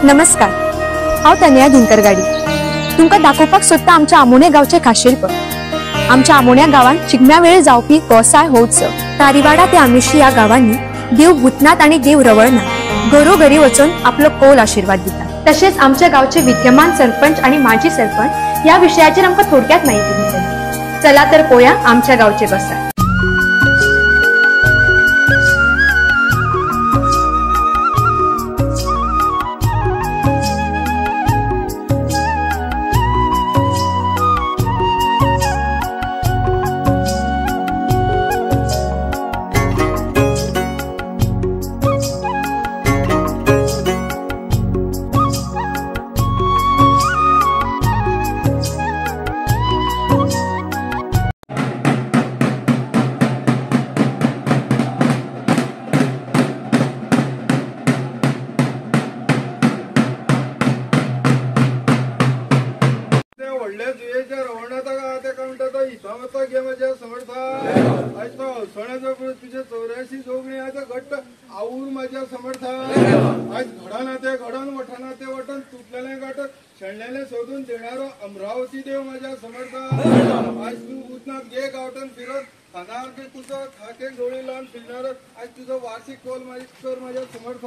नमस्कार, हांव तनया दिनकर तुमकां दाखोवपाक सोदता आमच्या आमोण्या गांवचे खाशेलपण। आमच्या आमोण्या गावात शिगम्या वेळेर जावपी गोसाय हो उत्सव। तारीवाडा ते आमिशी या गावांनी देव भूतनाथ आणि देव रवळनाथ घरोघरी वचून आपलो कौल आशीर्वाद दितात। तसेच आमच्या गावचे विद्यमान सरपंच आणि माजी सरपंच या विषयाचेर आमकां थोडक्यात माहिती दितले। चला तर पळोवया आमच्या गावचे गोसाय। सोडून देणारो अमरावती देव माझ्या समर्थ। आज तू भूतनाथ घे गावठण फिरत खानावरती तुझं खाके डोळे लावून फिरणार। आज तुझं वार्षिक कौल माझ्या समर्थ।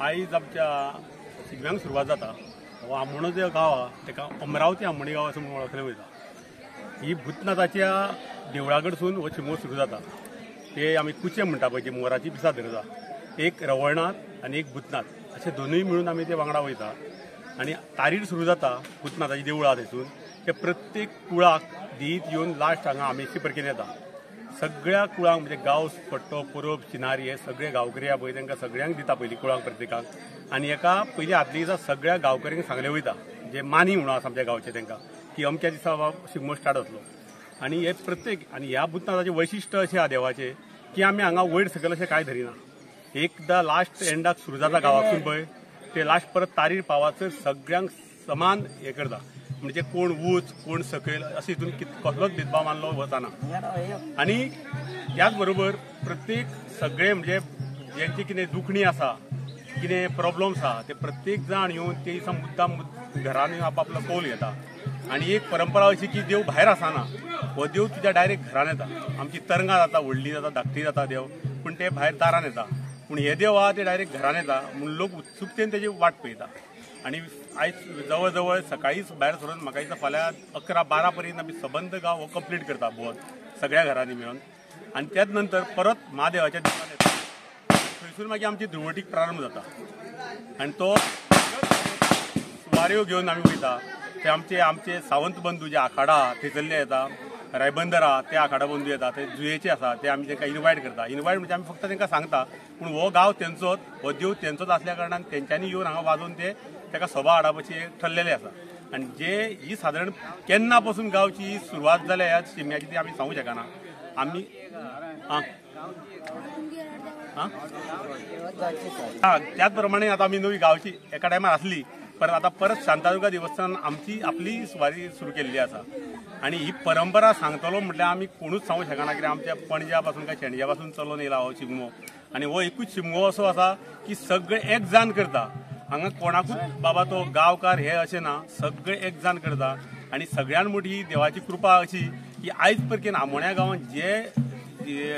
आयज आमच्या शिगम्यांक सुरवात जाता हो आमोणो जो गांव आहा ताका अमरावती आमोणी गांव अशें म्हणून वळखलें वयता। ही भूतनाथाच्या देवळा कडसून हो शिगमो सुरू जाता। ते आमी कुचे म्हणटा पळय जी मोराची पिसां धरता, एक रवळनाथ आनी एक भूतनाथ अशे दोनूय मिळून आमी ते वांगडा वयता आनी तारीर सुरू जाता भूतनाथाची देवळा थंयसून ते प्रत्येक कुळाक दीत येवन लास्ट हांगा आमेशी परकेन येता। सगळ्या कुळांक म्हणजे गांव पट्टो परब चिनारी हे सगळे गांवकरी आहा पळय तांकां सगळ्यांक दिता पयलीं कुळांक प्रत्येकाक आनी एका पयलीं आदले दिसा सगळ्या गांवकऱ्यांक सांगलें वयता जे मानी म्हणून आसा आमच्या गांवचे तांकां की अमक्या दिसा शिगमो स्टार्ट जातलो। आनी हे प्रत्येक आनी ह्या भूतनाथाचें वैशिश्ट अशें आहा देवाचें की आमी हांगा वयर सकयल अशें कांय धरिना। एकदां लास्ट एंडाक सुरू जाता गांवासून पळय ते लास्ट परत तारीर पावासर सगळ्यांक समान हे करता, म्हणजे कोण उंच कोण सकयल अशें हितून कसलोच भेदभाव मानलो वचना। आनी त्याच बरोबर प्रत्येक सगळे म्हणजे जेंची कितें दुखणी आसा कितें प्रॉब्लम्स आहा ते प्रत्येक जाण येवन ते दिसा मुद्दाम घरांनी आपापलो कौल घेता। आनी एक परंपरा अशी की देव भायर आसना, हो देव तुज्या डायरेक्ट घरान येता। आमची तरंगां जाता, व्हडली जाता, धाकटी जाता देव, पूण ते भायर दारान येता, पूण हे देव आहा ते डायरेक्ट घरान येता म्हूण लोक उत्सुकतेन तेजी वाट पळयता। आनी आयज जवळ जवळ सकाळीच भायर सरून म्हाका दिसता फाल्यां 11-12 पर्यंत आमी सबंद गांव हो कंप्लीट करता भोंवन सगळ्या घरांनी मेळून। आनी त्याच नंतर परत महादेवाच्या देवळान येता, थंयसून मागीर आमची धुळवटीक प्रारंभ जाता आनी तो सुवाऱ्यो घेवन आमी वयता। ते आमचे सावंत बंधू जे आखाडा थंयसरले येता, रायबंदर आहा ते आखाडा बंधू येता, ते जुयेचे आसा ते आमी तांकां इन्वायट करता। इन्वायट म्हणजे आमी फक्त तांकां सांगता पूण हो गांव तेंचोच, हो देव तेंचोच आसल्या कारणान तेंच्यांनी येवन हांगा वाजोवन ते ताका सभा हाडपाची ठरलेले आसा। आनी जे ही सादारण केन्ना पासून गांवची सुरवात जाल्या ह्या शिगम्याची ती आमी सांगूं शकना। आमी त्याच प्रमाणे आतां आमी नवी गांवची एका टायमार आसली पण आता परत शांतादुर्गा देवस्थान आमची आपली सुवारी सुरू केल्ली आसा। आनी ही परंपरा सांगतलो म्हटल्यार आमी कोणूच सांगूं शकना कित्याक आमच्या पणज्या पासून काय शेणज्या पासून चलून येयला हो शिगमो। आनी हो एकूच शिगमो असो आसा की सगळे एक जाण करता, हांगा कोणाकूच बाबा तो गांवकार हे अशें ना, सगळे एक जाण करता। आनी सगळ्यान मोठी देवाची कृपा अशी की आयज परकेन आमोण्या गांवांत जे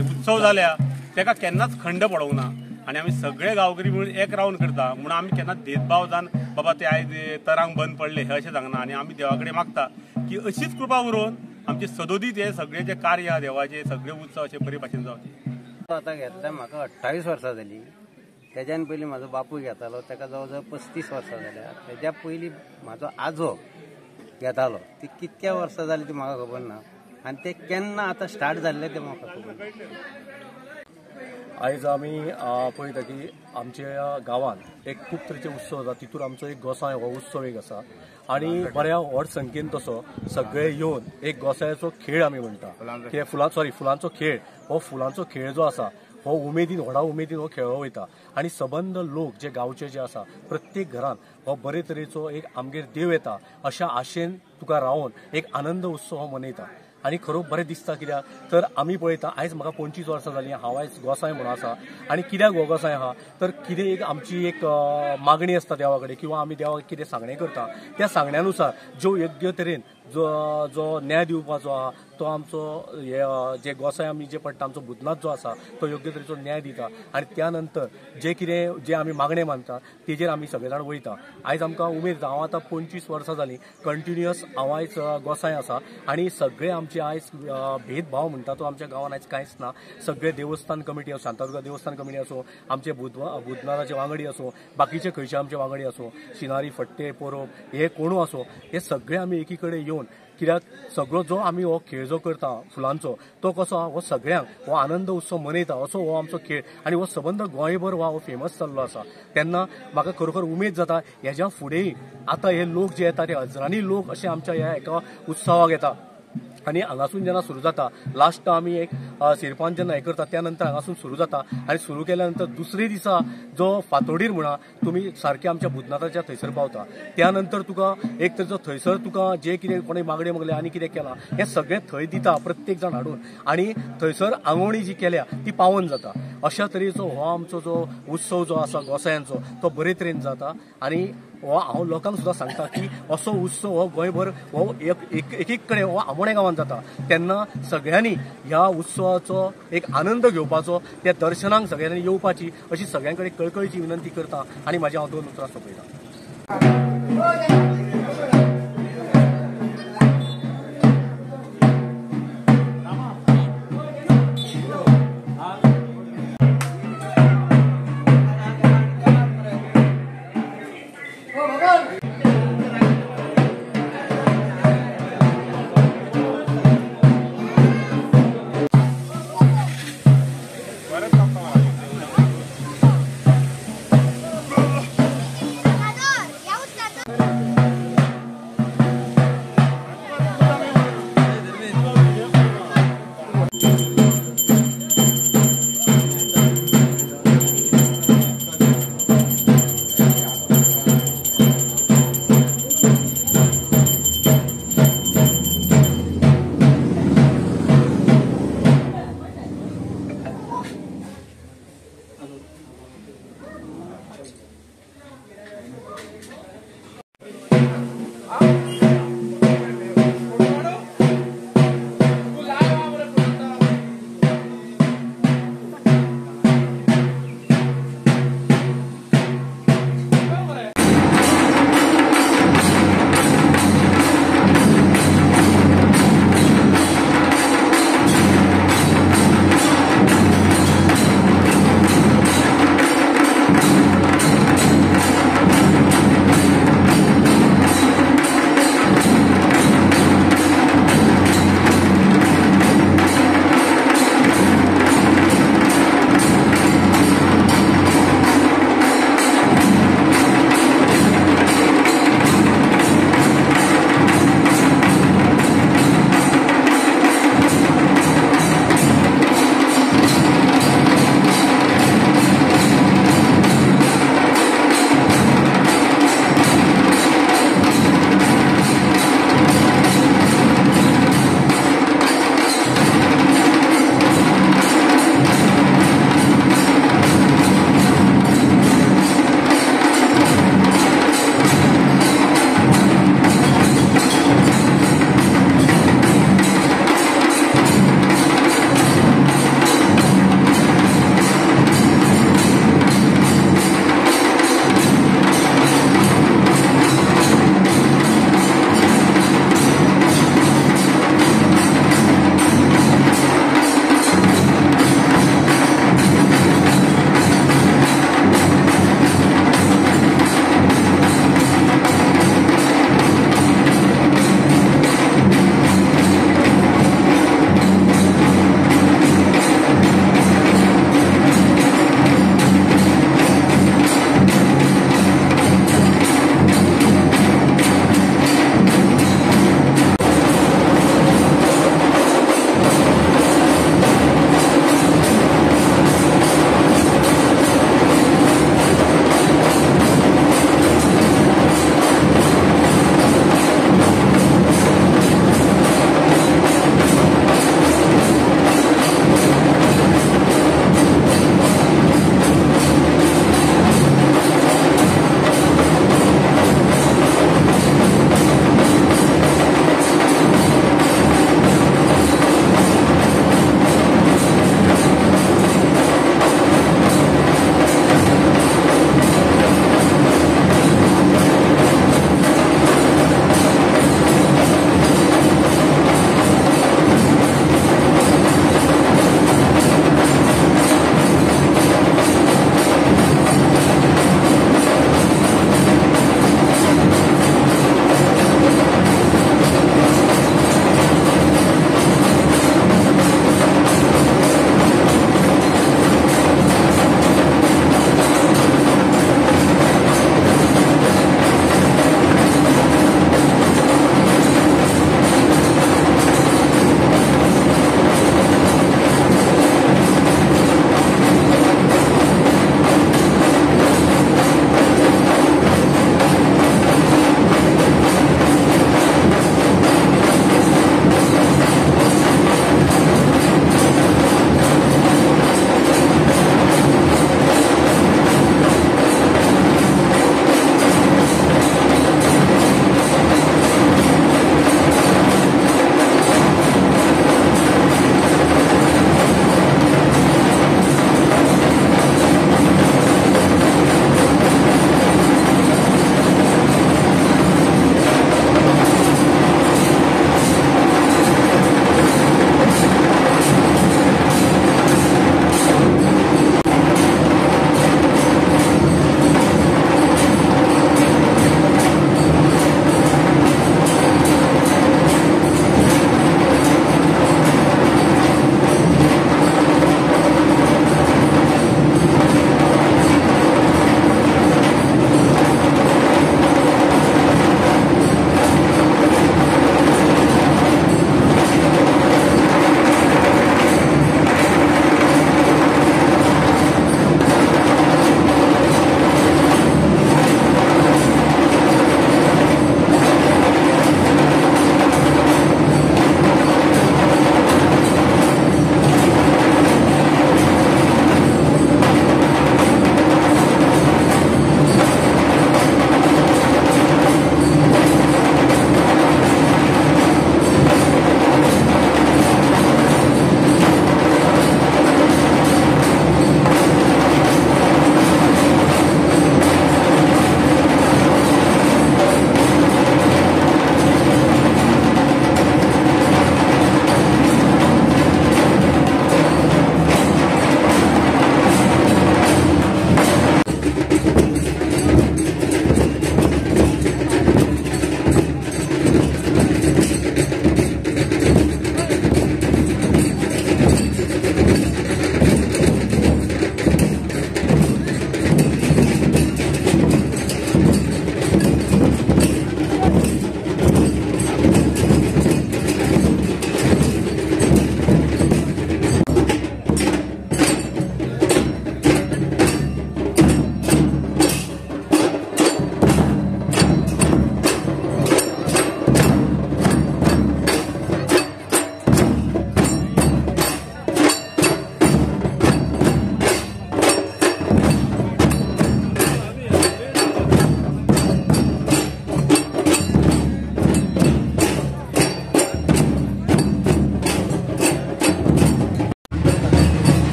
उत्सव जाल्या ताका केन्नाच खंड पडोंक ना आनी आमी सगळे गांवकरी मिळून एक रावन करता म्हणून आमी केन्ना भेदभाव जावन बाबा ते आयज तरांक बंद पडले हे अशें सांगना। आनी आमी देवा कडेन मागता की अशीच कृपा करून आमचे सदोदीत हे सगळे जे कार्य आहा देवाचे सगळे उत्सव अशे बरे भाशेन जावचे। आतां घेतल्या म्हाका 28 वर्सां जाली, तेज्यान पयलीं म्हाजो बापूय घेतालो ताका जवळ जवळ 35 वर्सां जाल्या। तेज्या पयलीं म्हाजो आजो घेतालो, ती कितक्या वर्सां जाली ती म्हाका खबर ना, आनी ते केन्ना आतां स्टार्ट जाल्ले ते म्हाका खबर ना. आयज आमी पळयता की आमच्या गांवांत एक खूब तरेचे उत्सव जाता. तितून आमचो एक गोसाय हो उत्सव एक आसा आनी बऱ्या व्हड संख्येन तसो सगळे येवन एक गोसायाचो खेळ आमी म्हणटा. फुलांचो खेळ. हो फुलांचो खेळ जो आसा हो उमेदीन व्हडा उमेदीन हो खेळ्ळो वयता आनी सबंद लोक जे गांवचे जे आसा प्रत्येक घरान हो बरे तरेचो एक आमगेर देव येता अशा आशेन तुका रावन एक आनंद उत्सव हो मनयता. आनी खरो बरें दिसता कित्याक तर आमी पळयता आयज म्हाका 25 वर्सां जालीं हांव आयज गोसाय म्हणून आसा. आनी कित्याक हो गोसाय आहा तर कितें एक आमची एक मागणी आसता देवा कडेन किंवा आमी देवाक कितें सांगणें करता त्या सांगण्यानुसार जो योग्य तरेन जो न्याय दिवपाचो आहा तो आमचो जे गोसाय आमी जे पडटा आमचो भुतनाथ जो आसा तो योग्य तरेचो न्याय दिता. आनी त्या नंतर जे आमी मागणें मानता तेजेर आमी सगळे जाण वयता. आयज आमकां उमेद जाता हांव आतां 25 वर्सां जालीं कंटिन्युअस हांव आयज गोसाय आसा आनी सगळे आमचे आयज भेदभाव म्हणटा तो आमच्या गांवांत आयज कांयच ना. सगळे देवस्थान कमिटी आसूं शांतादुर्गा देवस्थान कमिटी आसूं आमचे भुतनाथाचे वांगडी आसूं बाकीचे खंयचे आमचे वांगडी आसूं शिनारी फट्टे पोरोप हे कोणू आसूं हे सगळे आमी एकी कडेन येवन कित्याक सगळो जो आमी हो खेळ जो करता फुलांचो तो कसो हो सगळ्यांक हो आनंद उत्सव मनयता असो हो आमचो खेळ आनी हो सबंद गोंयभर हो फेमस जाल्लो आसा. तेन्ना म्हाका खरोखर उमेद जाता हेज्या फुडेंय आतां हे लोक जे येता ते हजारांनी लोक अशे आमच्या ह्या एका उत्सवाक येता. आनी हांगासून जेन्ना सुरू जाता लास्ट आमी एक सिरपान जेन्ना हे करता त्या नंतर हांगासून सुरू जाता आनी सुरू केल्या नंतर दुसरे दिसा जो फातोडीर म्हणा तुमी सारके आमच्या भुतनाथाच्या थंयसर पावता. त्या नंतर तुका एक तरेचो थंयसर तुका जे कितें कोणें मागणे मागले आनी कितें केलां हें सगळें थंय दिता प्रत्येक जाण हाडून आनी थंयसर आंगवणी जी केल्या ती पावन जाता. अशा तरेचो हो आमचो जो उत्सव जो आसा गोसायांचो तो बरे तरेन जाता. आनी हो हांव लोकांक सुद्दां सांगता की असो उत्सव हो गोंयभर हो एक कडेन हो आमोणे गांवांत जाता तेन्ना सगळ्यांनी ह्या उत्सवाचो एक आनंद घेवपाचो त्या दर्शनाक सगळ्यांनी येवपाची अशी सगळ्यां कडेन कळकळीची विनंती करता आनी म्हाजी हांव 2 उतरां सोंपयतां.